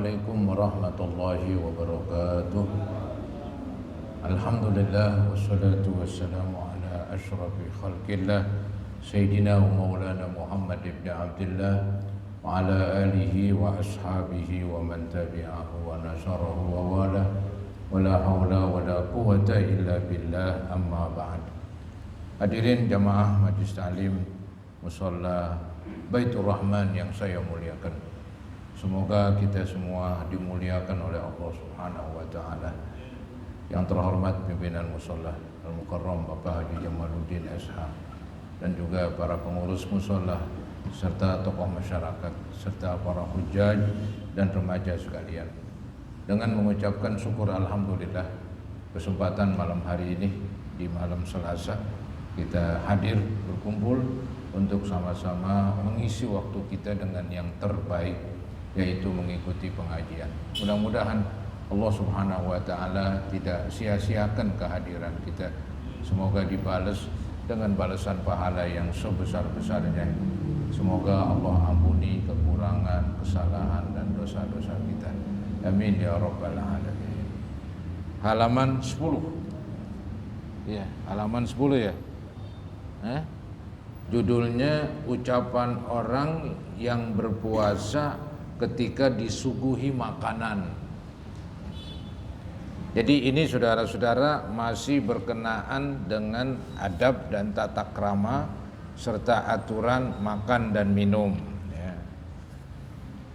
Assalamualaikum warahmatullahi wabarakatuh. Alhamdulillah wassalatu wassalamu ala asyrafil khalqillah Sayyidina wa maulana Muhammad ibn Abdullah wa ala alihi wa ashabihi wa man tabi'ahu wa nasarahu wa wala wa la hawla wa la quwata illa billah, amma ba'd. Hadirin jamaah Majlis Ta'lim Musalla Baitur Rahman yang saya muliakan, semoga kita semua dimuliakan oleh Allah Subhanahu wa taala. Yang terhormat pimpinan musalla Al-Mukarram Bapak Haji Jamaluddin SH dan juga para pengurus musalla serta tokoh masyarakat serta para hujjaj dan remaja sekalian. Dengan mengucapkan syukur alhamdulillah, kesempatan malam hari ini di malam Selasa kita hadir berkumpul untuk sama-sama mengisi waktu kita dengan yang terbaik, yaitu mengikuti pengajian. Mudah-mudahan Allah Subhanahu wa taala tidak sia-siakan kehadiran kita. Semoga dibalas dengan balasan pahala yang sebesar-besarnya. Semoga Allah ampuni kekurangan, kesalahan dan dosa-dosa kita. Amin ya rabbal alamin. Halaman 10. Ya, halaman 10 ya. Judulnya ucapan orang yang berpuasa ketika disuguhi makanan. Jadi ini saudara-saudara masih berkenaan dengan adab dan tata krama serta aturan makan dan minum ya.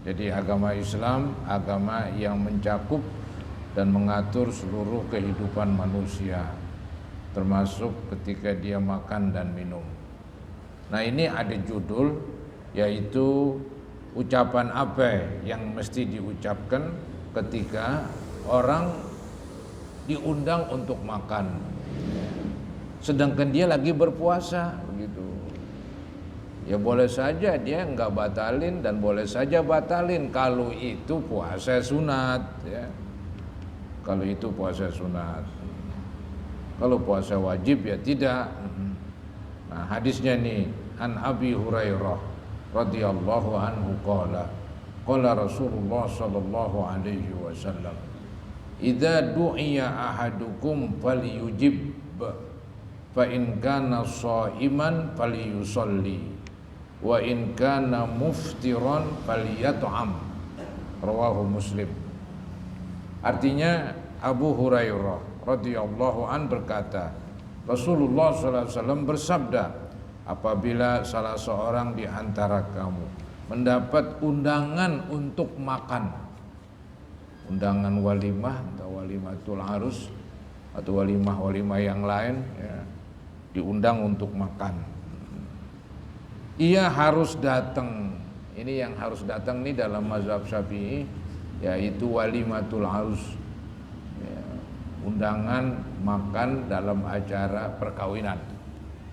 Jadi agama Islam agama yang mencakup dan mengatur seluruh kehidupan manusia, termasuk ketika dia makan dan minum. Nah, ini ada judul, yaitu ucapan apa yang mesti diucapkan ketika orang diundang untuk makan, sedangkan dia lagi berpuasa, begitu. Ya boleh saja dia enggak batalin dan boleh saja batalin kalau itu puasa sunat, ya. Kalau itu puasa sunat. Kalau puasa wajib ya tidak. Nah, hadisnya nih, an Abi Hurairah radhiyallahu anhu qala Rasulullah sallallahu alaihi wasallam, idza du'iya ahadukum falyujib fa in kana sha'iman falyusalli wa in kana muftiran falyat'am, rawahu Muslim. Artinya Abu Hurairah radhiyallahu an berkata, Rasulullah sallallahu alaihi wasallam bersabda, apabila salah seorang di antara kamu mendapat undangan untuk makan, undangan walimah atau walimatul arus atau walimah yang lain ya, diundang untuk makan, ia harus datang. Ini yang harus datang nih dalam mazhab Syafi'i, yaitu walimatul arus ya, undangan makan dalam acara perkawinan.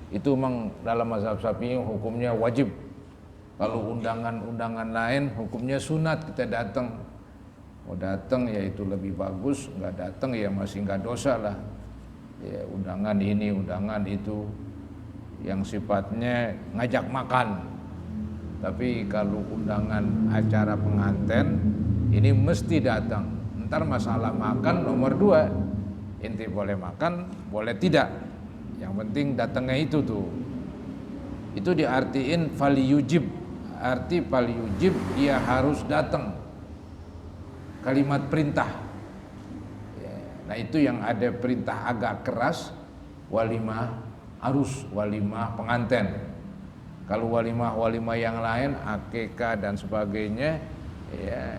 Itu memang dalam mazhab Syafi'i hukumnya wajib. Kalau undangan-undangan lain hukumnya sunat, kita datang. Mau datang ya itu lebih bagus, nggak datang ya masih nggak dosa lah. Ya, undangan ini, undangan itu yang sifatnya ngajak makan. Tapi kalau undangan acara pengantin ini mesti datang. Ntar masalah makan nomor 2. Inti boleh makan, boleh tidak. Yang penting datangnya itu tuh. Itu diartiin faliyujib. Arti faliyujib dia harus datang. Kalimat perintah. Nah, itu yang ada perintah agak keras, walimah arus, walimah pengantin. Kalau walimah yang lain, akikah dan sebagainya, ya,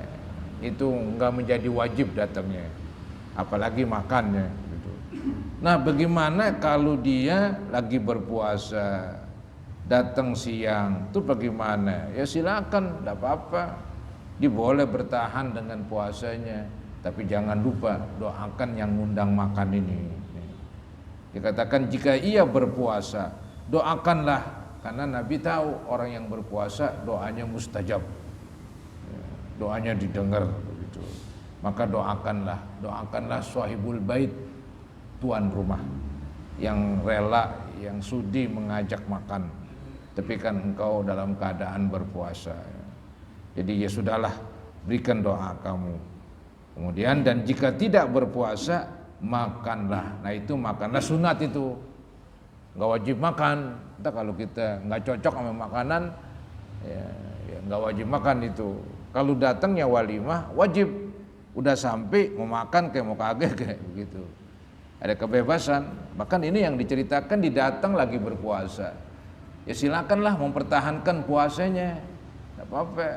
itu enggak menjadi wajib datangnya, apalagi makannya gitu. Nah, bagaimana kalau dia lagi berpuasa, datang siang, itu bagaimana? Ya silakan, enggak apa-apa. Dia boleh bertahan dengan puasanya, tapi jangan lupa doakan yang ngundang makan ini. Dikatakan jika ia berpuasa, doakanlah, karena Nabi tahu orang yang berpuasa doanya mustajab, doanya didengar begitu. Maka doakanlah sahibul bait, tuan rumah yang rela, yang sudi mengajak makan, tapi kan engkau dalam keadaan berpuasa. Jadi ya sudahlah, berikan doa kamu. Kemudian dan jika tidak berpuasa makanlah. Nah itu makanlah sunat itu, nggak wajib makan. Entah kalau kita nggak cocok sama makanan, ya nggak wajib makan itu. Kalau datangnya walimah wajib, udah sampai mau makan kayak mau kagak kayak begitu. Ada kebebasan. Bahkan ini yang diceritakan didatang lagi berpuasa. Ya silakanlah mempertahankan puasanya, nggak apa-apa.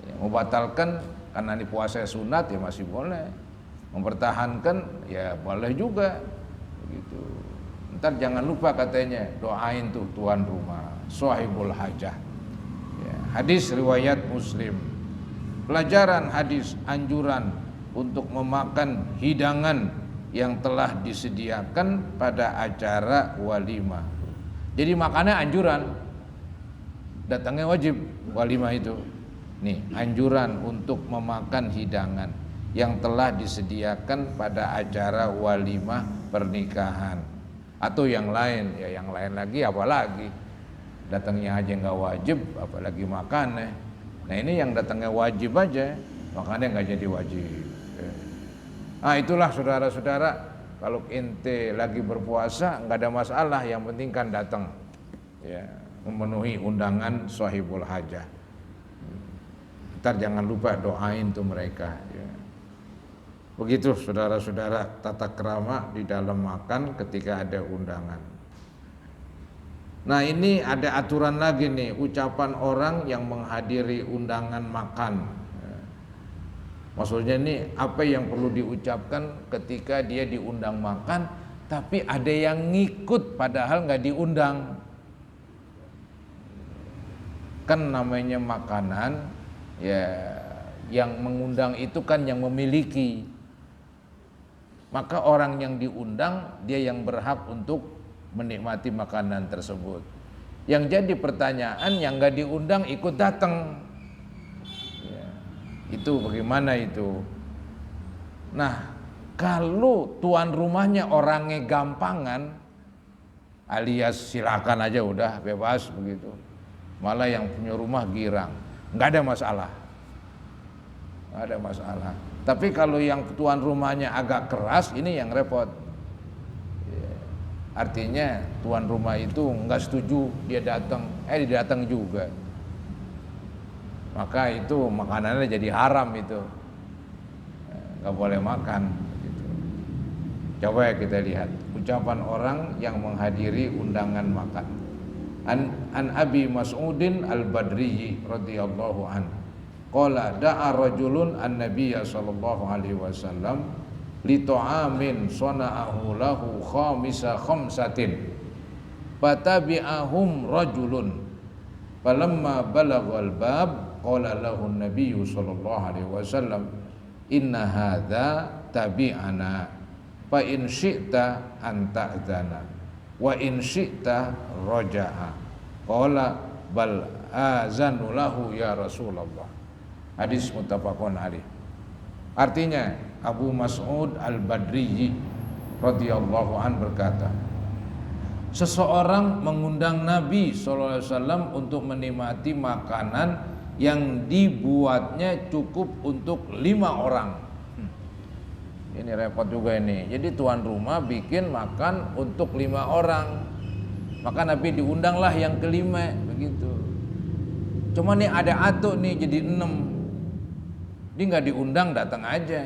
Ya, mau batalkan karena ini puasa sunat ya masih boleh. Mempertahankan ya boleh juga. Begitu. Ntar jangan lupa katanya doain tuh tuan rumah, sahibul hajah. Ya, hadis riwayat Muslim. Pelajaran hadis anjuran untuk memakan hidangan yang telah disediakan pada acara walimah. Jadi makannya anjuran, datangnya wajib walimah itu. Nih anjuran untuk memakan hidangan yang telah disediakan pada acara walimah pernikahan atau yang lain. Ya yang lain lagi apalagi datangnya aja nggak wajib, apalagi makannya. Nah ini yang datangnya wajib aja, makannya nggak jadi wajib. Nah itulah saudara-saudara, kalau ente lagi berpuasa nggak ada masalah, yang penting kan datang, ya memenuhi undangan sahibul hajah. Ntar jangan lupa doain tuh mereka. Ya. Begitu saudara-saudara tata krama di dalam makan ketika ada undangan. Nah ini ada aturan lagi nih, ucapan orang yang menghadiri undangan makan. Maksudnya ini apa yang perlu diucapkan ketika dia diundang makan, tapi ada yang ngikut padahal nggak diundang. Kan namanya makanan, ya yang mengundang itu kan yang memiliki. Maka orang yang diundang dia yang berhak untuk menikmati makanan tersebut. Yang jadi pertanyaan yang nggak diundang ikut datang. Itu bagaimana itu? Nah, kalau tuan rumahnya orangnya gampangan, alias silakan aja udah bebas begitu. Malah yang punya rumah girang, nggak ada masalah, nggak ada masalah. Tapi kalau yang tuan rumahnya agak keras, ini yang repot. Artinya tuan rumah itu nggak setuju dia datang juga. Maka itu makanannya jadi haram itu, nggak boleh makan. Gitu. Coba ya kita lihat ucapan orang yang menghadiri undangan makan. An Abi Mas'udin Al-Badri radhiyallahu an, qala da'a rajulun an-nabiyya sallallahu alaihi wasallam li ta'amin sana'ahu lahu khamisa khamsatin fatabi'ahum rajulun falamma balaghal bab qala lahu an-nabiyyu sallallahu alaihi wasallam inna hadza tabi'ana fa in syi'ta an ta'dzana wa in syi'ta raja'a qala bal azanu lahu ya Rasulullah. Hadis muttafaqun alaih. Artinya Abu Mas'ud Al-Badri radhiyallahu an berkata, seseorang mengundang Nabi SAW untuk menikmati makanan yang dibuatnya cukup untuk 5 orang. Ini repot juga ini. Jadi tuan rumah bikin makan untuk 5 orang, maka Nabi diundanglah yang kelima begitu. Cuma nih ada atuk nih jadi 6, dia nggak diundang datang aja.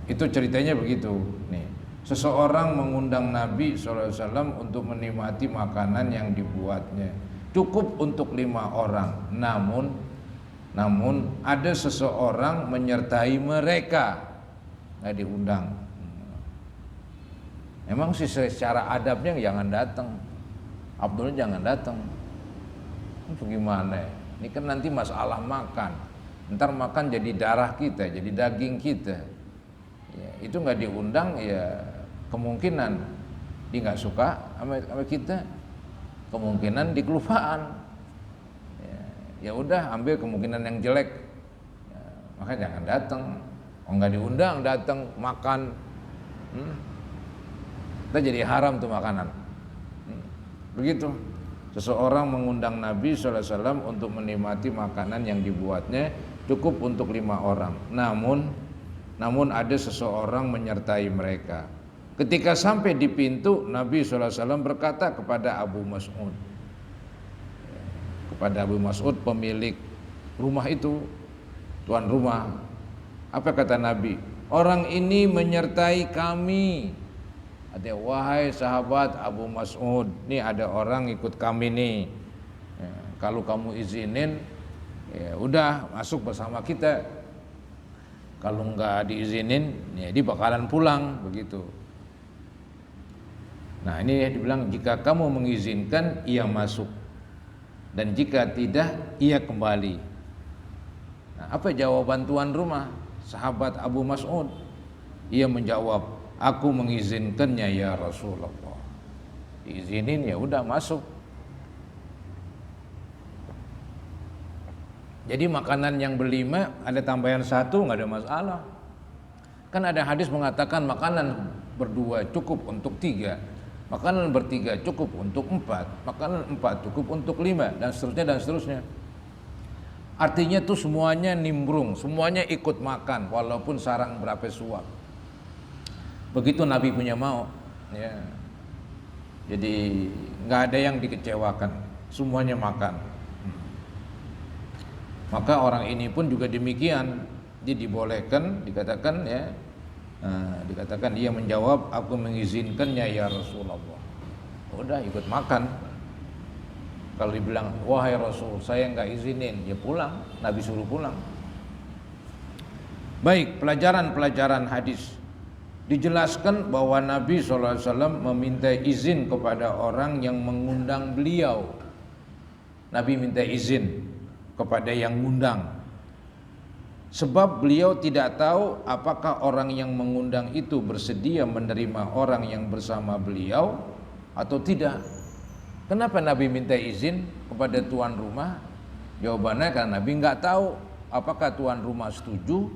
Itu ceritanya begitu. Nih seseorang mengundang Nabi SAW untuk menikmati makanan yang dibuatnya cukup untuk 5 orang, namun ada seseorang menyertai mereka nggak diundang. Emang sih secara adabnya jangan datang, Abdul jangan datang. Bagaimana? Ini kan nanti masalah makan, ntar makan jadi darah kita, jadi daging kita. Ya, itu nggak diundang ya kemungkinan dia nggak suka sama kita, kemungkinan dikelupaan. Ya udah ambil kemungkinan yang jelek, ya, maka jangan datang. Oh nggak diundang datang makan, kita jadi haram tuh makanan. Begitu. Seseorang mengundang Nabi SAW untuk menikmati makanan yang dibuatnya cukup untuk 5 orang. Namun ada seseorang menyertai mereka. Ketika sampai di pintu, Nabi SAW berkata kepada Abu Mas'ud, pemilik rumah itu, tuan rumah. Apa kata Nabi? Orang ini menyertai kami. Ada, wahai sahabat Abu Mas'ud, nih ada orang ikut kami nih. Ya, kalau kamu izinin, ya udah masuk bersama kita. Kalau nggak diizinin, ya dia bakalan pulang begitu. Nah ini dibilang jika kamu mengizinkan, ia masuk, dan jika tidak, ia kembali. Nah, apa jawaban tuan rumah, sahabat Abu Mas'ud? Ia menjawab, aku mengizinkannya ya Rasulullah. Diizinin ya udah masuk. Jadi makanan yang berlima ada tambahan 1 nggak ada masalah. Kan ada hadis mengatakan makanan berdua cukup untuk 3, makanan bertiga cukup untuk 4, makanan 4 cukup untuk 5, dan seterusnya. Artinya tuh semuanya nimbrung, semuanya ikut makan walaupun sarang berapa suap. Begitu Nabi punya mau, ya. Jadi nggak ada yang dikecewakan, semuanya makan. Maka orang ini pun juga demikian, dia dibolehkan, dikatakan ya, dikatakan dia menjawab, aku mengizinkannya ya Rasulullah. Udah ikut makan. Kalau dibilang, wahai Rasul, saya nggak izinin, ya pulang. Nabi suruh pulang. Baik, pelajaran hadis. Dijelaskan bahwa Nabi SAW meminta izin kepada orang yang mengundang beliau. Nabi minta izin kepada yang ngundang, sebab beliau tidak tahu apakah orang yang mengundang itu bersedia menerima orang yang bersama beliau atau tidak. Kenapa Nabi minta izin kepada tuan rumah? Jawabannya karena Nabi nggak tahu apakah tuan rumah setuju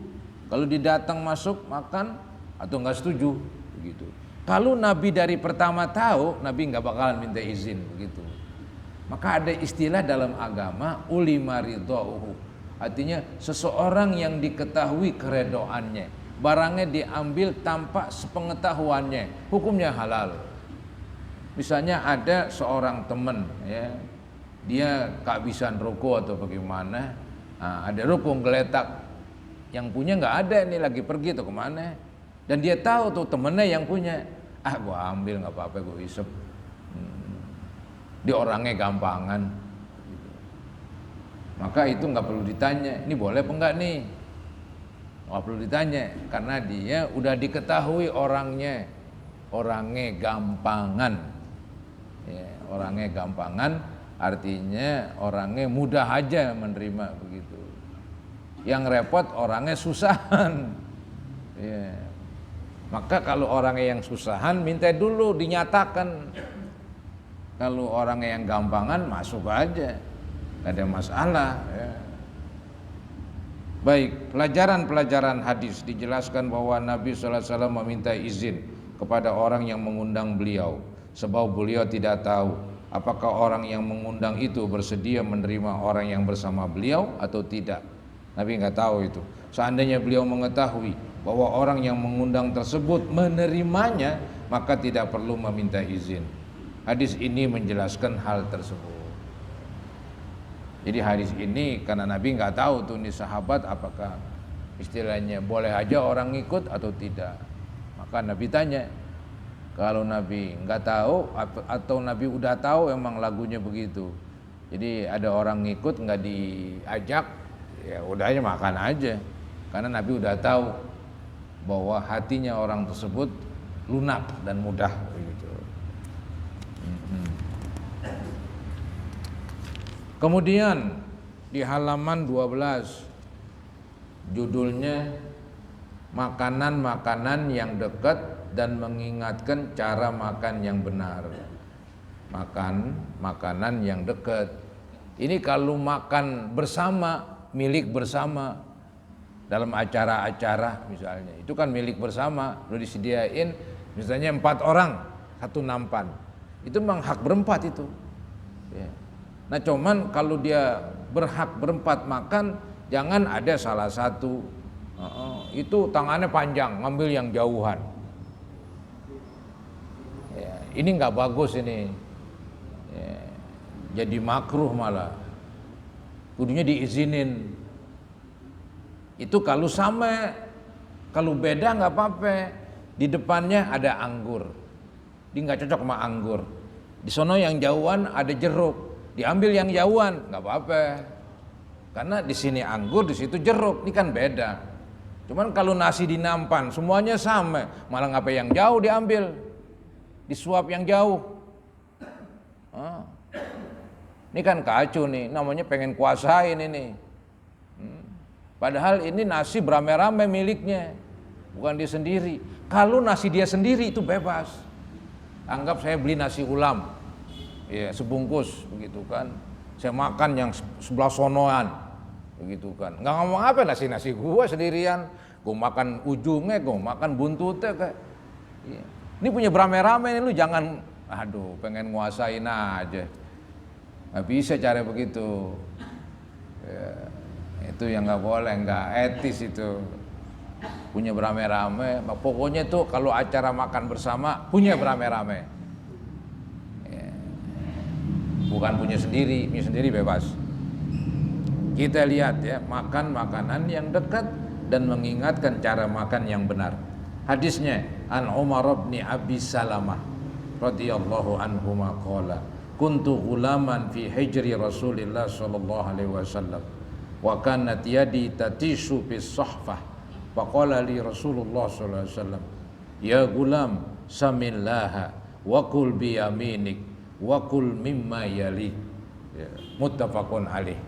kalau didatang masuk makan atau nggak setuju begitu. Kalau Nabi dari pertama tahu, Nabi nggak bakalan minta izin begitu. Maka ada istilah dalam agama ulima ridho'uhu. Artinya seseorang yang diketahui keredoannya, barangnya diambil tanpa sepengetahuannya, hukumnya halal. Misalnya ada seorang teman, ya, dia kehabisan rokok atau bagaimana, ada rokok geletak, yang punya nggak ada, ini lagi pergi atau kemana, dan dia tahu tuh temennya yang punya, gua ambil nggak apa-apa, gua isep. Dia orangnya gampangan, maka itu nggak perlu ditanya, ini boleh apa enggak nih, nggak perlu ditanya, karena dia udah diketahui orangnya gampangan, ya, orangnya gampangan, artinya orangnya mudah aja menerima begitu. Yang repot orangnya susahan, ya. Maka kalau orangnya yang susahan minta dulu dinyatakan. Kalau orangnya yang gampangan masuk aja, gak ada masalah, ya. Baik, pelajaran hadis dijelaskan bahwa Nabi SAW meminta izin kepada orang yang mengundang beliau, sebab beliau tidak tahu apakah orang yang mengundang itu bersedia menerima orang yang bersama beliau atau tidak. Nabi nggak tahu itu. Seandainya beliau mengetahui bahwa orang yang mengundang tersebut menerimanya, maka tidak perlu meminta izin. Hadis ini menjelaskan hal tersebut. Jadi hadis ini karena Nabi nggak tahu tuh nih sahabat apakah istilahnya boleh aja orang ngikut atau tidak. Maka Nabi tanya. Kalau Nabi nggak tahu atau Nabi udah tahu emang lagunya begitu. Jadi ada orang ngikut nggak diajak, ya udahnya makan aja. Karena Nabi udah tahu bahwa hatinya orang tersebut lunak dan mudah begitu. Kemudian di halaman 12 judulnya makanan-makanan yang dekat dan mengingatkan cara makan yang benar. Makanan yang dekat. Ini kalau makan bersama, milik bersama dalam acara-acara misalnya, itu kan milik bersama, udah disediain misalnya 4 orang, 1 nampan. Itu memang hak berempat itu. Ya. Nah cuman kalau dia berhak berempat makan, jangan ada salah satu itu tangannya panjang ngambil yang jauhan. Ya, ini nggak bagus ini. Ya, jadi makruh malah. Kudunya diizinin. Itu kalau sama, kalau beda nggak apa-apa. Di depannya ada anggur, dia nggak cocok sama anggur. Di sono yang jauhan ada jeruk, diambil yang jauhan nggak apa-apa. Karena di sini anggur, di situ jeruk, ini kan beda. Cuman kalau nasi di nampan semuanya sama, malah ngapa yang jauh diambil, disuap yang jauh. Ini kan kacau nih, namanya pengen kuasain ini. Padahal ini nasi beramai-ramai miliknya, bukan dia sendiri. Kalau nasi dia sendiri itu bebas. Anggap saya beli nasi ulam, ya sebungkus begitu kan. Saya makan yang sebelah sonoan, begitu kan. Nggak ngomong apa nasi gua sendirian. Gua makan ujungnya, gua makan buntutnya kayak. Ya. Ini punya beramai-ramai nih, lu jangan, aduh pengen nguasain aja. Nggak bisa cara begitu. Ya, itu yang nggak boleh, nggak etis itu. Punya beramai-ramai, pokoknya tuh kalau acara makan bersama punya beramai-ramai. Ya. Bukan punya sendiri bebas. Kita lihat ya, makan makanan yang dekat dan mengingatkan cara makan yang benar. Hadisnya an Umar bin Abi Salamah radhiyallahu anhu qala kuntu ghulaman fi hijri Rasulillah sallallahu alaihi wasallam wa kanat yadi tatishu bis sahfah. Faqala li Rasulullah sallallahu alaihi wasallam, ya gulam samillaha wa kul bi yaminik wa kul mimma yali. Ya, muttafaqun alaih.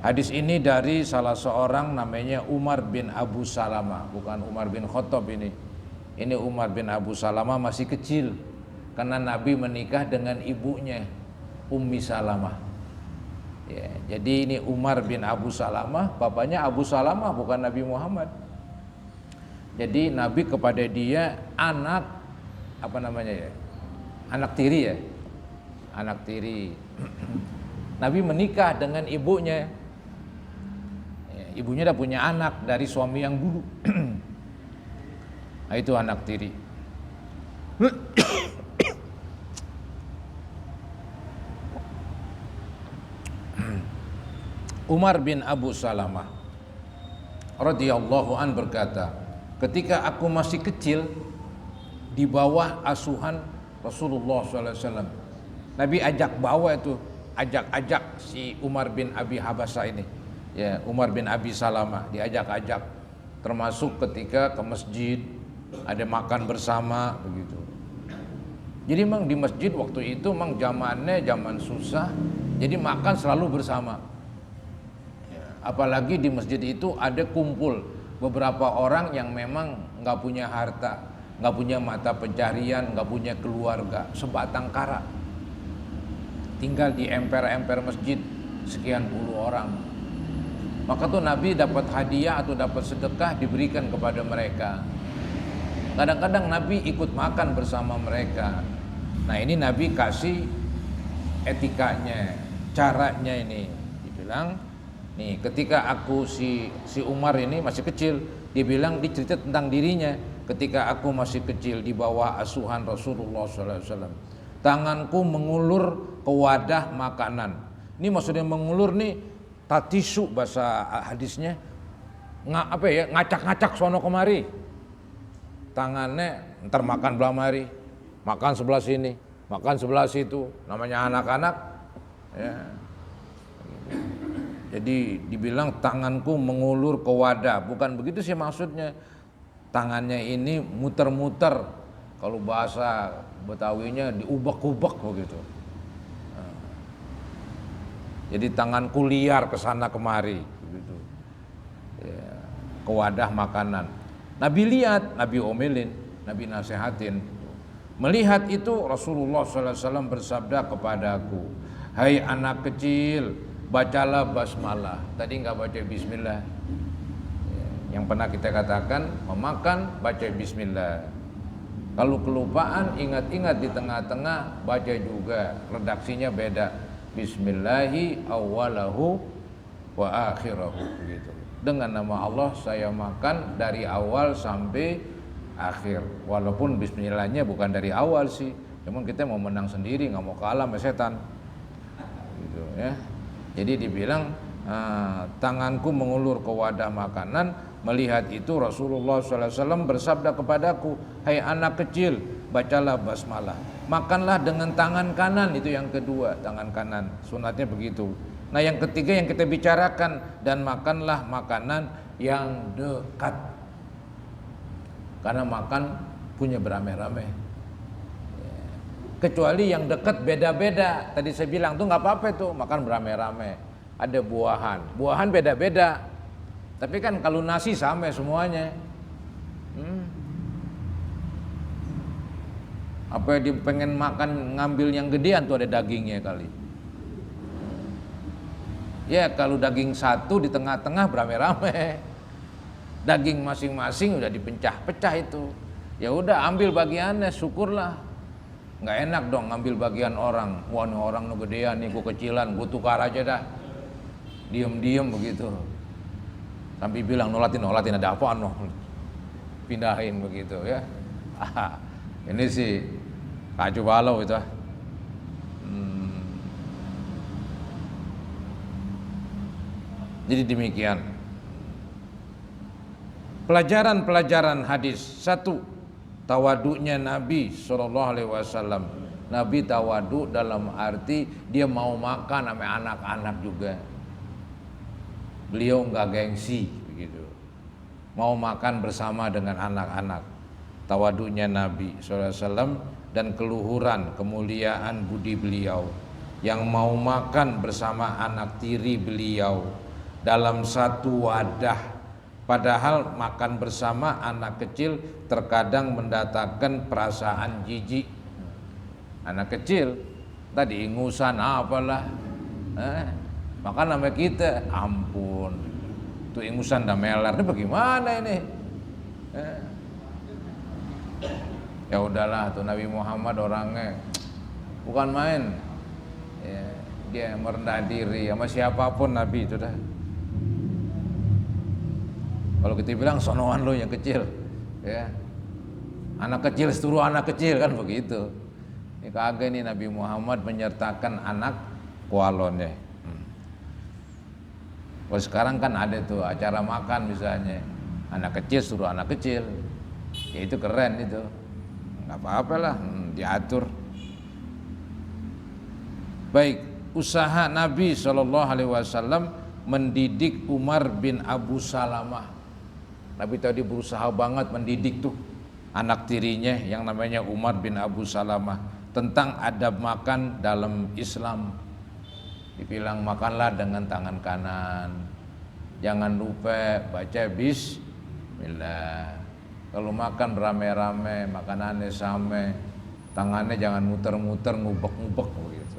Hadis ini dari salah seorang namanya Umar bin Abu Salamah, bukan Umar bin Khattab ini. Ini Umar bin Abu Salamah masih kecil karena Nabi menikah dengan ibunya Ummi Salamah. Ya, jadi ini Umar bin Abu Salamah, bapaknya Abu Salamah bukan Nabi Muhammad. Jadi Nabi kepada dia anak apa namanya ya? Anak tiri ya. Anak tiri. Nabi menikah dengan ibunya. Ya, ibunya udah punya anak dari suami yang dulu. Nah, itu anak tiri. Umar bin Abu Salamah radhiyallahu an berkata, ketika aku masih kecil di bawah asuhan Rasulullah SAW, Nabi ajak bawa itu, ajak si Umar bin Abi Habasah ini, ya Umar bin Abi Salamah diajak-ajak, termasuk ketika ke masjid ada makan bersama begitu. Jadi memang di masjid waktu itu memang zamannya zaman susah, jadi makan selalu bersama. Apalagi di masjid itu ada kumpul beberapa orang yang memang nggak punya harta, nggak punya mata pencarian, nggak punya keluarga, sebatang kara, tinggal di emper-emper masjid sekian puluh orang. Maka tuh Nabi dapat hadiah atau dapat sedekah diberikan kepada mereka. Kadang-kadang Nabi ikut makan bersama mereka. Nah ini Nabi kasih etikanya, caranya ini. Dibilang, nih ketika aku si Umar ini masih kecil, dia bilang, dicerita tentang dirinya, ketika aku masih kecil di bawah asuhan Rasulullah SAW, tanganku mengulur ke wadah makanan. Ini maksudnya mengulur nih tatisu bahasa hadisnya, ngacak-ngacak sono kemari, tangannya ntar makan belah mari, makan sebelah sini, makan sebelah situ, namanya anak-anak ya. Jadi dibilang tanganku mengulur ke wadah, bukan begitu sih maksudnya. Tangannya ini muter-muter, kalau bahasa Betawinya diubek-ubek begitu. Nah, jadi tanganku liar ke sana kemari, begitu. Ya, ke wadah makanan. Nabi lihat, Nabi omelin, Nabi nasihatin. Melihat itu Rasulullah SAW bersabda kepadaku, hai anak kecil, bacalah basmalah. Tadi nggak baca bismillah. Yang pernah kita katakan, memakan baca bismillah. Kalau kelupaan, ingat-ingat di tengah-tengah, baca juga, redaksinya beda. Bismillahi awwalahu wa akhirahu, gitu. Dengan nama Allah saya makan dari awal sampai akhir. Walaupun bismillahnya bukan dari awal sih, cuman kita mau menang sendiri, nggak mau kalah sama setan, gitu ya. Jadi dibilang tanganku mengulur ke wadah makanan. Melihat itu Rasulullah SAW bersabda kepadaku, hai anak kecil, bacalah basmalah, makanlah dengan tangan kanan. Itu yang kedua, tangan kanan, sunatnya begitu. Nah yang ketiga yang kita bicarakan, dan makanlah makanan yang dekat, karena makan punya beramai-ramai. Kecuali yang dekat beda-beda. Tadi saya bilang tuh nggak apa-apa tuh makan beramai-ramai. Ada buahan beda-beda. Tapi kan kalau nasi sama semuanya. Apa dia pengen makan ngambil yang gedean tuh ada dagingnya kali. Ya kalau daging satu di tengah-tengah beramai-ramai. Daging masing-masing udah dipecah-pecah itu. Ya udah ambil bagiannya, syukurlah. Nggak enak dong ngambil bagian orang. Wah nih orang nu gedean nih, gua kecilan, gua tukar aja dah. Diem-diem begitu. Sampai bilang nolatin ada apaan noh, pindahin begitu ya. Ini sih kacau balau itu. Jadi demikian. Pelajaran hadis. 1. Tawaduknya Nabi SAW. Nabi tawaduk dalam arti dia mau makan sama anak-anak juga. Beliau enggak gengsi begitu. Mau makan bersama dengan anak-anak. Tawaduknya Nabi SAW dan keluhuran, kemuliaan budi beliau. Yang mau makan bersama anak tiri beliau dalam satu wadah. Padahal makan bersama anak kecil terkadang mendatangkan perasaan jijik. Anak kecil tadi ingusan apalah. Makan sama kita, ampun, tuh ingusan dah melar, ini bagaimana ini? Ya udahlah, tuh Nabi Muhammad orangnya bukan main, ya, dia merendah diri sama siapapun Nabi itu dah. Kalau kita bilang sonoan lo yang kecil, ya, anak kecil seluruh anak kecil kan begitu. Ini kagak nih Nabi Muhammad menyertakan anak kualonnya. Kalau sekarang kan ada tuh acara makan misalnya, anak kecil suruh anak kecil, ya itu keren itu, nggak apa-apa lah, diatur. Baik, usaha Nabi SAW mendidik Umar bin Abu Salamah. Nabi tadi berusaha banget mendidik tuh anak tirinya yang namanya Umar bin Abu Salamah tentang adab makan dalam Islam. Dibilang makanlah dengan tangan kanan, jangan lupa baca bismillah. Kalau makan beramai-ramai, makanannya sama, tangannya jangan muter-muter, ngubek-ngubek begitu.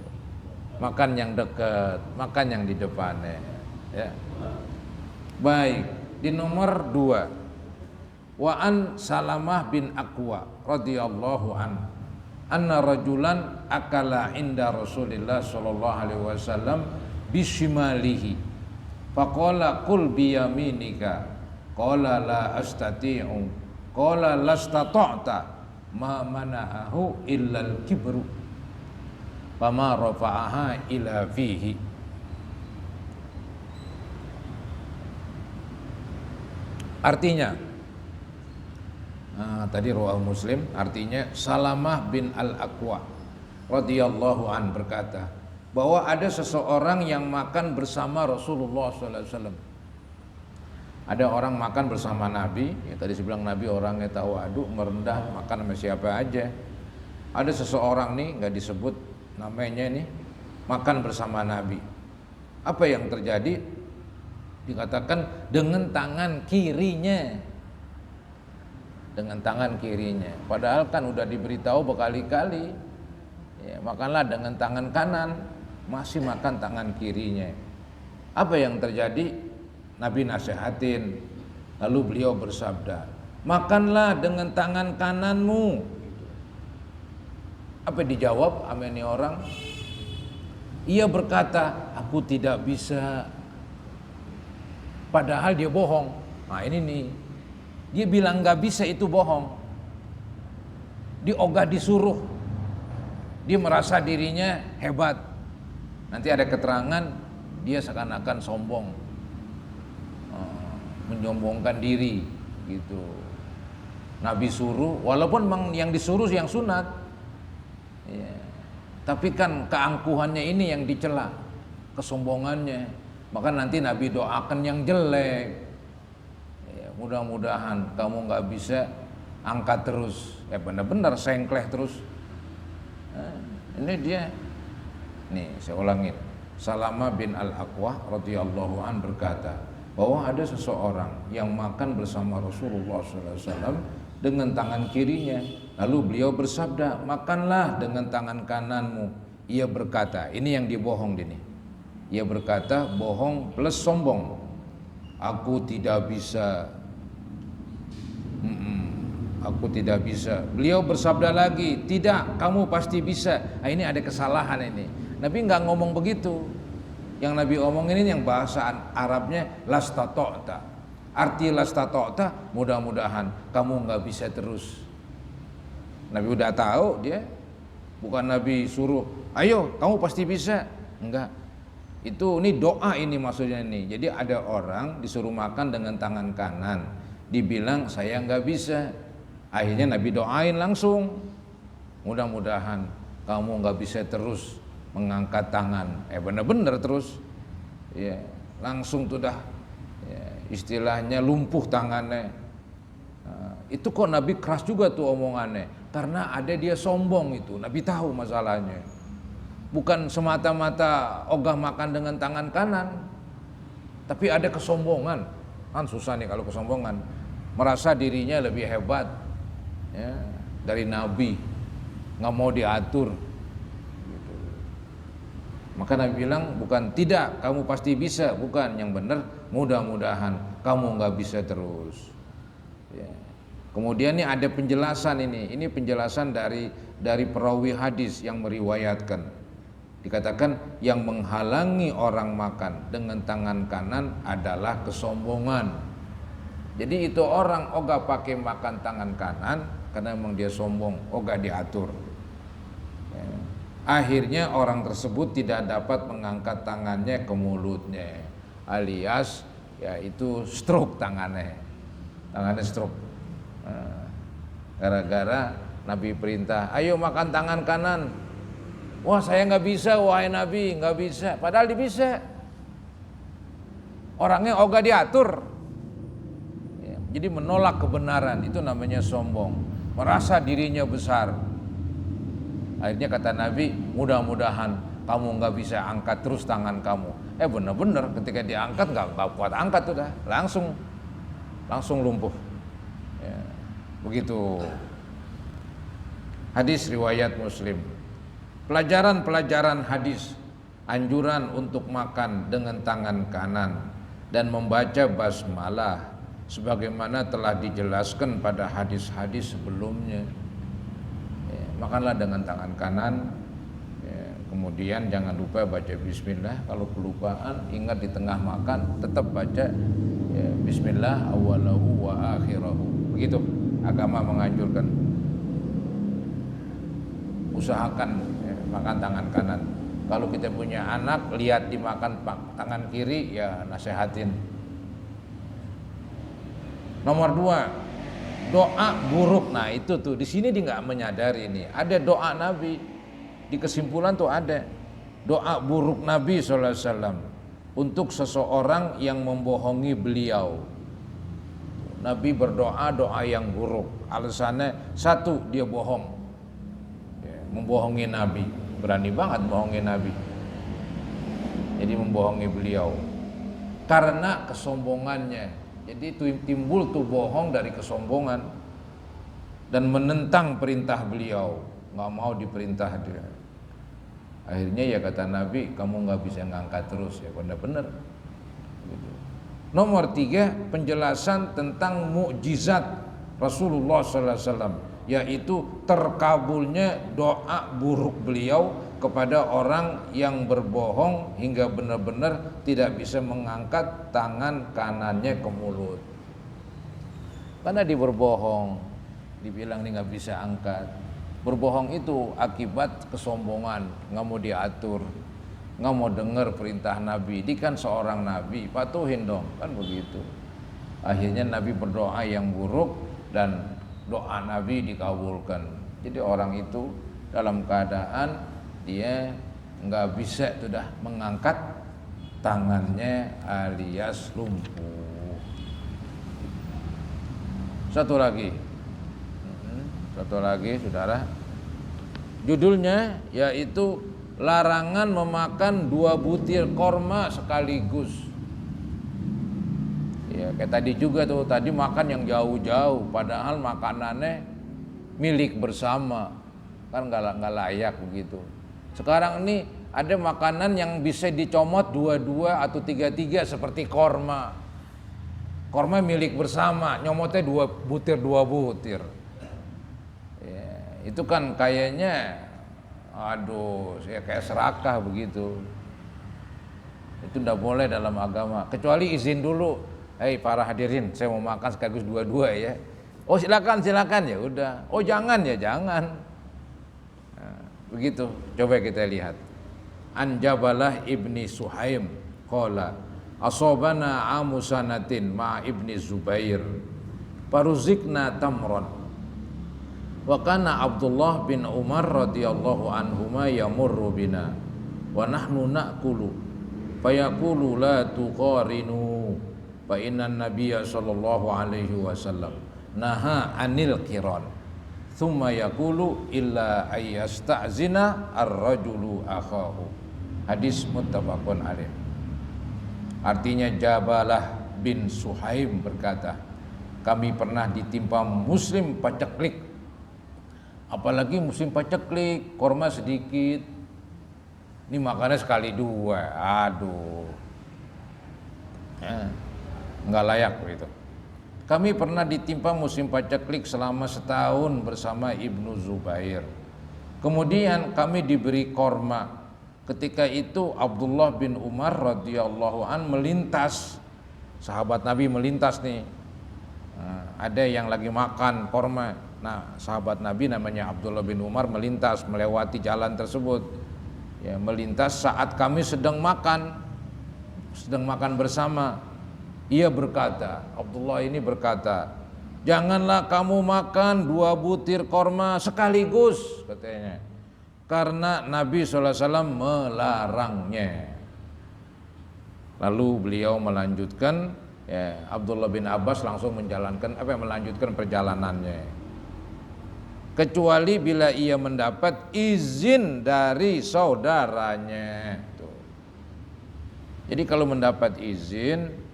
Makan yang dekat, makan yang di depannya, ya. Baik, di nomor 2, wa an Salamah bin Aqwa radhiyallahu anhu anna rajulan akala inda Rasulillah sallallahu alaihi wasallam bisimalihi faqala qul biyaminika qala la astati'u qala lastata'ta ma mana'ahu illa al-kibru fama rafa'aha ila fihi. Artinya tadi riwayat Muslim, artinya Salamah bin Al-Aqwa radhiyallahu an berkata bahwa ada seseorang yang makan bersama Rasulullah SAW. Ada orang makan bersama Nabi, ya tadi saya bilang Nabi orangnya tawadhu, merendah, makan sama siapa aja. Ada seseorang nih nggak disebut namanya nih, makan bersama Nabi. Apa yang terjadi? Dikatakan dengan tangan kirinya. Dengan tangan kirinya. Padahal kan udah diberitahu berkali-kali, ya, makanlah dengan tangan kanan, masih makan tangan kirinya. Apa yang terjadi? Nabi nasihatin, lalu beliau bersabda, makanlah dengan tangan kananmu. Apa dijawab sama ini orang? Ia berkata, aku tidak bisa. Padahal dia bohong. Nah ini nih, dia bilang gak bisa itu bohong. Dia ogah disuruh. Dia merasa dirinya hebat. Nanti ada keterangan dia seakan-akan sombong, menyombongkan diri gitu. Nabi suruh, walaupun memang yang disuruh yang sunat ya. Tapi kan keangkuhannya ini yang dicela, kesombongannya. Maka nanti Nabi doakan yang jelek ya, mudah-mudahan kamu gak bisa angkat terus. Ya benar-benar sengkleh terus. Ini dia. Nih saya ulangin. Salama bin Al-Aqwah radhiyallahu an berkata bahwa ada seseorang yang makan bersama Rasulullah SAW dengan tangan kirinya. Lalu beliau bersabda, makanlah dengan tangan kananmu. Ia berkata, ini yang dibohong ini. Ia berkata, bohong plus sombong. Aku tidak bisa. Aku tidak bisa. Beliau bersabda lagi, tidak, kamu pasti bisa. Nah, ini ada kesalahan ini. Nabi nggak ngomong begitu. Yang Nabi omongin ini yang bahasa Arabnya lastatota. Arti lastatota, mudah-mudahan kamu nggak bisa terus. Nabi udah tahu dia, bukan Nabi suruh, ayo kamu pasti bisa. Enggak. Ini doa ini maksudnya ini. Jadi ada orang disuruh makan dengan tangan kanan, dibilang saya nggak bisa. Akhirnya Nabi doain langsung, mudah-mudahan kamu nggak bisa terus mengangkat tangan. Bener-bener terus, ya langsung tuh dah, ya, istilahnya lumpuh tangannya. Itu kok Nabi keras juga tuh omongannya, karena ada dia sombong itu. Nabi tahu masalahnya. Bukan semata-mata ogah makan dengan tangan kanan, tapi ada kesombongan. Kan susah nih kalau kesombongan, merasa dirinya lebih hebat ya, dari Nabi, nggak mau diatur gitu. Maka Nabi bilang bukan tidak kamu pasti bisa, bukan, yang benar mudah-mudahan kamu nggak bisa terus ya. Kemudian ini ada penjelasan ini penjelasan dari perawi hadis yang meriwayatkan. Dikatakan yang menghalangi orang makan dengan tangan kanan adalah kesombongan. Jadi itu orang ogah pakai makan tangan kanan karena memang dia sombong, ogah diatur. Ya. Akhirnya orang tersebut tidak dapat mengangkat tangannya ke mulutnya, alias ya itu stroke tangannya stroke. Nah, gara-gara Nabi perintah, ayo makan tangan kanan. Wah saya nggak bisa, wahai Nabi nggak bisa. Padahal dia bisa. Orangnya ogah diatur. Ya, jadi menolak kebenaran itu namanya sombong, merasa dirinya besar. Akhirnya kata Nabi, mudah-mudahan kamu nggak bisa angkat terus tangan kamu. Bener-bener ketika diangkat nggak kuat angkat tuh dah, langsung lumpuh. Ya, begitu. Hadis riwayat Muslim. Pelajaran-pelajaran hadis, anjuran untuk makan dengan tangan kanan dan membaca basmalah sebagaimana telah dijelaskan pada hadis-hadis sebelumnya. Ya, makanlah dengan tangan kanan ya, kemudian jangan lupa baca bismillah. Kalau kelupaan ingat di tengah makan tetap baca ya, bismillah awalahu wa akhirahu. Begitu agama menganjurkan. Usahakan makan tangan kanan. Kalau kita punya anak lihat dimakan tangan kiri ya nasehatin. Nomor 2, doa buruk. Nah itu tuh di sini dia nggak menyadari ini. Ada doa Nabi di kesimpulan tuh ada doa buruk Nabi SAW untuk seseorang yang membohongi beliau. Nabi berdoa doa yang buruk. Alasannya satu, dia bohong. Membohongi Nabi, berani banget bohongi Nabi. Jadi membohongi beliau karena kesombongannya. Jadi timbul tuh bohong dari kesombongan dan menentang perintah beliau, nggak mau diperintah dia. Akhirnya ya kata Nabi, kamu nggak bisa ngangkat terus ya, benar-benar. Gitu. Nomor 3, penjelasan tentang mukjizat Rasulullah SAW yaitu terkabulnya doa buruk beliau kepada orang yang berbohong hingga benar-benar tidak bisa mengangkat tangan kanannya ke mulut. Karena dia berbohong, dibilang dia nggak bisa angkat. Berbohong itu akibat kesombongan, nggak mau diatur, nggak mau dengar perintah Nabi. Dia kan seorang Nabi, patuhin dong, kan begitu. Akhirnya Nabi berdoa yang buruk dan doa Nabi dikabulkan. Jadi orang itu dalam keadaan dia nggak bisa sudah mengangkat tangannya alias lumpuh. Satu lagi, saudara, judulnya yaitu larangan memakan 2 butir korma sekaligus. Ya kayak tadi juga tuh, tadi makan yang jauh-jauh, padahal makanannya milik bersama, kan nggak layak begitu. Sekarang ini ada makanan yang bisa dicomot 2-2 atau 3-3 seperti korma. Korma milik bersama, nyomotnya 2 butir. Ya, itu kan kayaknya, aduh, ya kayak serakah begitu. Itu tidak boleh dalam agama, kecuali izin dulu. Hei para hadirin, saya mau makan sekaligus 2-2 ya. Oh silakan ya udah. Oh jangan ya jangan. Nah, begitu. Coba kita lihat. An Jabalah ibni Suhaim qala asobana amusanatin ma ibni Zubair paruzikna tamron wa kana Abdullah bin Umar radhiyallahu anhuma yamurru bina wa nahnu na'kulu fayaqulu la tuqarinu fa innan nabiyya sallallahu alaihi wasallam naha anil qiran thumma yaqulu illa ayyasta'zina ar-rajulu akhahu. Hadis muttafaqun alaih. Artinya Jabalah bin Suhaim berkata, kami pernah ditimpa muslim paceklik, apalagi muslim paceklik, korma sedikit, ini makannya sekali 2, aduh, nggak layak begitu. Kami pernah ditimpa musim paceklik selama setahun bersama Ibnu Zubair. Kemudian kami diberi korma. Ketika itu Abdullah bin Umar radhiyallahu an melintas, sahabat Nabi melintas nih. Nah, ada yang lagi makan korma. Nah, sahabat Nabi namanya Abdullah bin Umar melintas melewati jalan tersebut. Ya, melintas saat kami sedang makan bersama. Ia berkata, Abdullah ini berkata, janganlah kamu makan 2 butir korma sekaligus, katanya. Karena Nabi SAW melarangnya. Lalu beliau melanjutkan, ya, Abdullah bin Abbas langsung melanjutkan perjalanannya. Kecuali bila ia mendapat izin dari saudaranya. Tuh. Jadi kalau mendapat izin,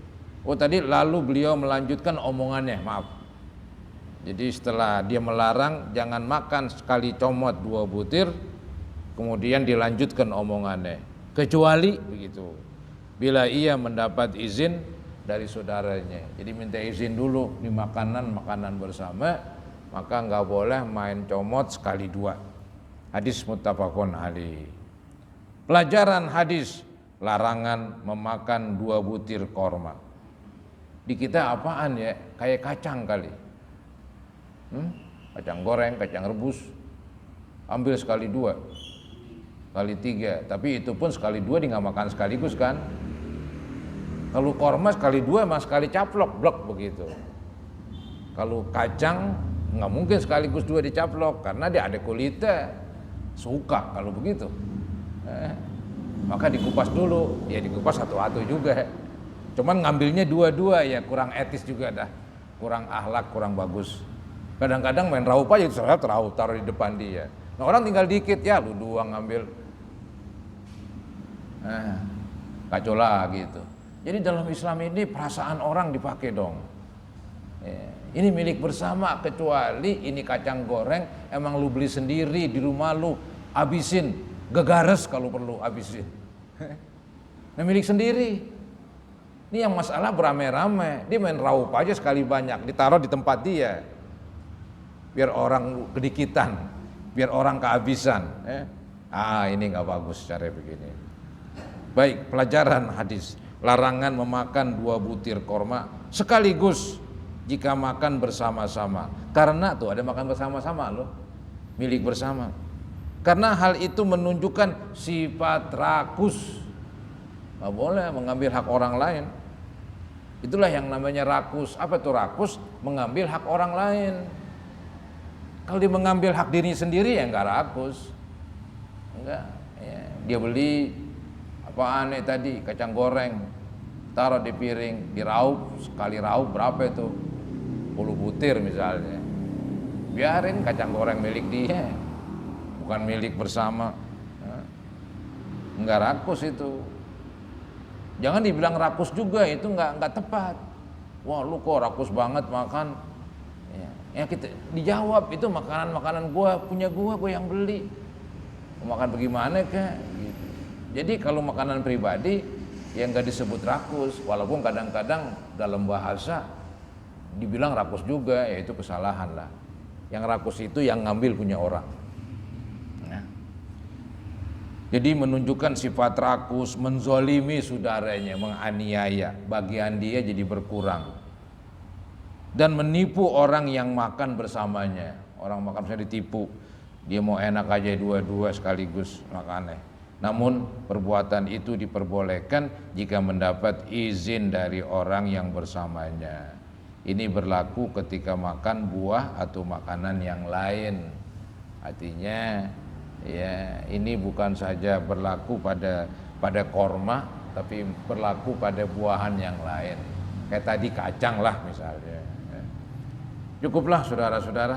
lalu beliau melanjutkan omongannya, maaf. Jadi setelah dia melarang jangan makan sekali comot 2 butir, kemudian dilanjutkan omongannya, kecuali begitu bila ia mendapat izin dari saudaranya. Jadi minta izin dulu di makanan bersama, maka nggak boleh main comot sekali 2. Hadis muttafaqun alaih. Pelajaran hadis, larangan memakan 2 butir korma. Di kita apaan ya? Kayak kacang kali. Kacang goreng, kacang rebus, ambil sekali 2, kali 3, tapi itu pun sekali 2 dia nggak makan sekaligus kan. Kalau korma sekali 2 emang sekali caplok, blok begitu. Kalau kacang nggak mungkin sekaligus 2 dicaplok karena dia ada kulitnya, suka kalau begitu. Maka dikupas dulu, ya dikupas satu-satu juga. Cuman ngambilnya 2-2 ya kurang etis juga dah, kurang akhlak, kurang bagus. Kadang-kadang main raup aja, raup taruh di depan dia. Nah orang tinggal dikit, ya lu 2 ngambil. Kacau lah gitu. Jadi dalam Islam ini perasaan orang dipakai dong. Ini milik bersama, kecuali ini kacang goreng emang lu beli sendiri di rumah lu, habisin, gegares kalau perlu habisin. Nah milik sendiri. Ini yang masalah beramai-ramai, dia main raup aja sekali banyak, ditaruh di tempat dia. biar orang kedikitan, biar orang kehabisan. Ini nggak bagus cara begini. Baik, pelajaran hadis. Larangan memakan 2 butir korma sekaligus jika makan bersama-sama. Karena tuh ada makan bersama-sama loh, milik bersama. Karena hal itu menunjukkan sifat rakus. Nggak boleh mengambil hak orang lain. Itulah yang namanya rakus. Apa tuh rakus? Mengambil hak orang lain. Kalau dia mengambil hak diri sendiri ya nggak rakus. Enggak. Ya. Dia beli apa aneh tadi, kacang goreng, taruh di piring, diraup, sekali raup berapa itu? 10 butir misalnya. Biarin kacang goreng milik dia, bukan milik bersama. Enggak rakus itu. Jangan dibilang rakus juga, itu enggak tepat. Wah, lu kok rakus banget makan. Ya kita dijawab, itu makanan gua, punya gua yang beli. Makan bagaimana kek? Gitu. Jadi kalau makanan pribadi yang enggak disebut rakus, walaupun kadang-kadang dalam bahasa dibilang rakus juga, ya itu kesalahan lah. Yang rakus itu yang ngambil punya orang. Jadi menunjukkan sifat rakus, menzolimi saudaranya, menganiaya, bagian dia jadi berkurang. Dan menipu orang yang makan bersamanya. Orang makan bisa ditipu, dia mau enak aja dua-dua sekaligus makannya. Namun perbuatan itu diperbolehkan jika mendapat izin dari orang yang bersamanya. Ini berlaku ketika makan buah atau makanan yang lain. Artinya ya, ini bukan saja berlaku pada korma, tapi berlaku pada buahan yang lain. Kayak tadi kacang lah misalnya. Cukuplah saudara-saudara.